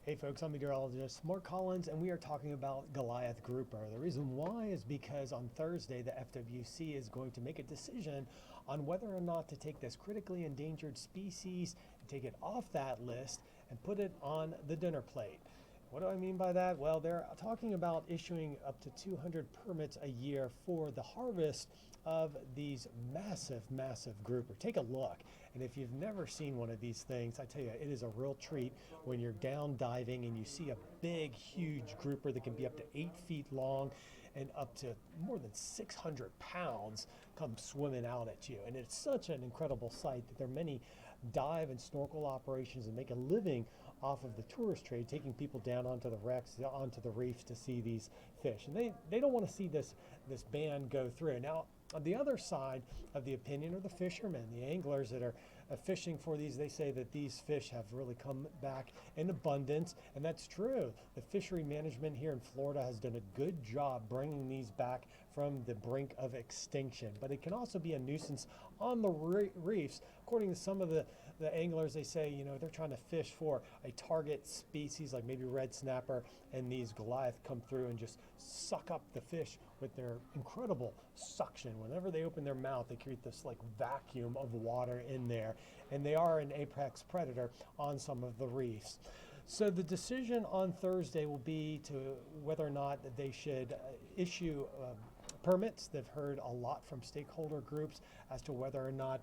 Hey folks, I'm meteorologist Mark Collins, and we are talking about Goliath Grouper. The reason why is because on Thursday, the FWC is going to make a decision on whether or not to take this critically endangered species and take it off that list and put it on the dinner plate. What do I mean by that? Well, they're talking about issuing up to 200 permits a year for the harvest of these massive grouper. Take a look. And if you've never seen one of these things, I tell you, it is a real treat when you're down diving and you see a big, huge grouper that can be up to 8 feet long and up to more than 600 pounds come swimming out at you. And it's such an incredible sight that there are many dive and snorkel operations and make a living off of the tourist trade, taking people down onto the wrecks, onto the reefs to see these fish. And they don't want to see this ban go through. Now, on the other side of the opinion are the fishermen, the anglers that are fishing for these. They say that these fish have really come back in abundance, and that's true. The fishery management here in Florida has done a good job bringing these back from the brink of extinction. But it can also be a nuisance on the reefs. According to some of the anglers, they say, you know, they're trying to fish for a target species like maybe red snapper, and these Goliath come through and just suck up the fish with their incredible suction. Whenever they open their mouth, they create this like vacuum of water in there, and they are an apex predator on some of the reefs. So the decision on Thursday will be to whether or not they should issue permits. They've heard a lot from stakeholder groups as to whether or not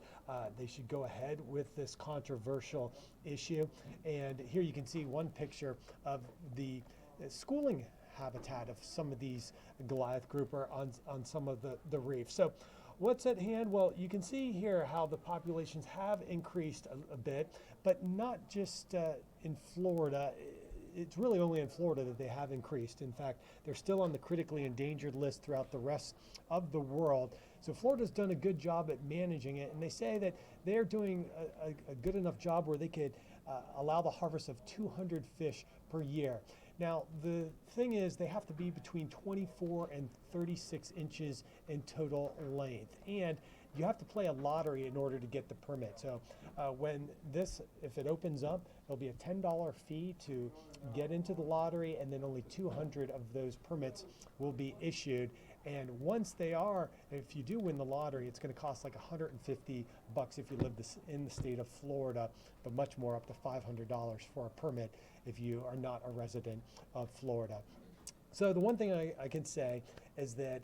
they should go ahead with this controversial issue. And here you can see one picture of the schooling habitat of some of these Goliath grouper on some of the reefs. So what's at hand? Well, you can see here how the populations have increased a bit, but not just in Florida. It's really only in Florida that they have increased. In fact, they're still on the critically endangered list throughout the rest of the world. So Florida's done a good job at managing it, and they say that they're doing a good enough job where they could allow the harvest of 200 fish per year. Now, the thing is, they have to be between 24 and 36 inches in total length. And you have to play a lottery in order to get the permit. So if it opens up, there'll be a $10 fee to get into the lottery, and then only 200 of those permits will be issued. And once if you do win the lottery, it's going to cost like $150 if you live in the state of Florida, but much more, up to $500 for a permit if you are not a resident of Florida. So the one thing I can say is that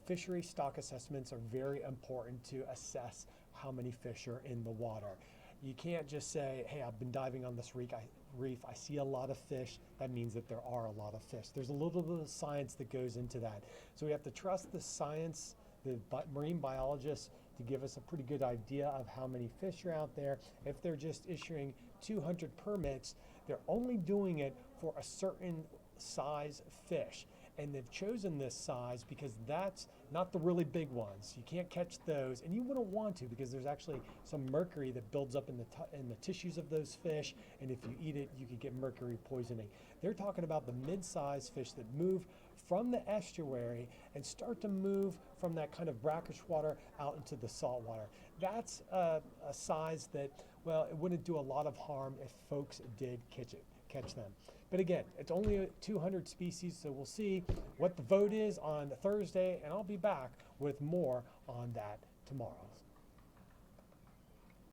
fishery stock assessments are very important to assess how many fish are in the water. You can't just say, hey, I've been diving on this reef, I see a lot of fish. That means that there are a lot of fish. There's a little bit of science that goes into that. So we have to trust the science, the marine biologists, to give us a pretty good idea of how many fish are out there. If they're just issuing 200 permits, they're only doing it for a certain size fish. And they've chosen this size because that's not the really big ones. You can't catch those, and you wouldn't want to, because there's actually some mercury that builds up in the tissues of those fish, and if you eat it, you could get mercury poisoning. They're talking about the mid-sized fish that move from the estuary and start to move from that kind of brackish water out into the salt water. That's a size that, well, it wouldn't do a lot of harm if folks did catch them. But again, it's only 200 species, so we'll see what the vote is on Thursday, and I'll be back with more on that tomorrow.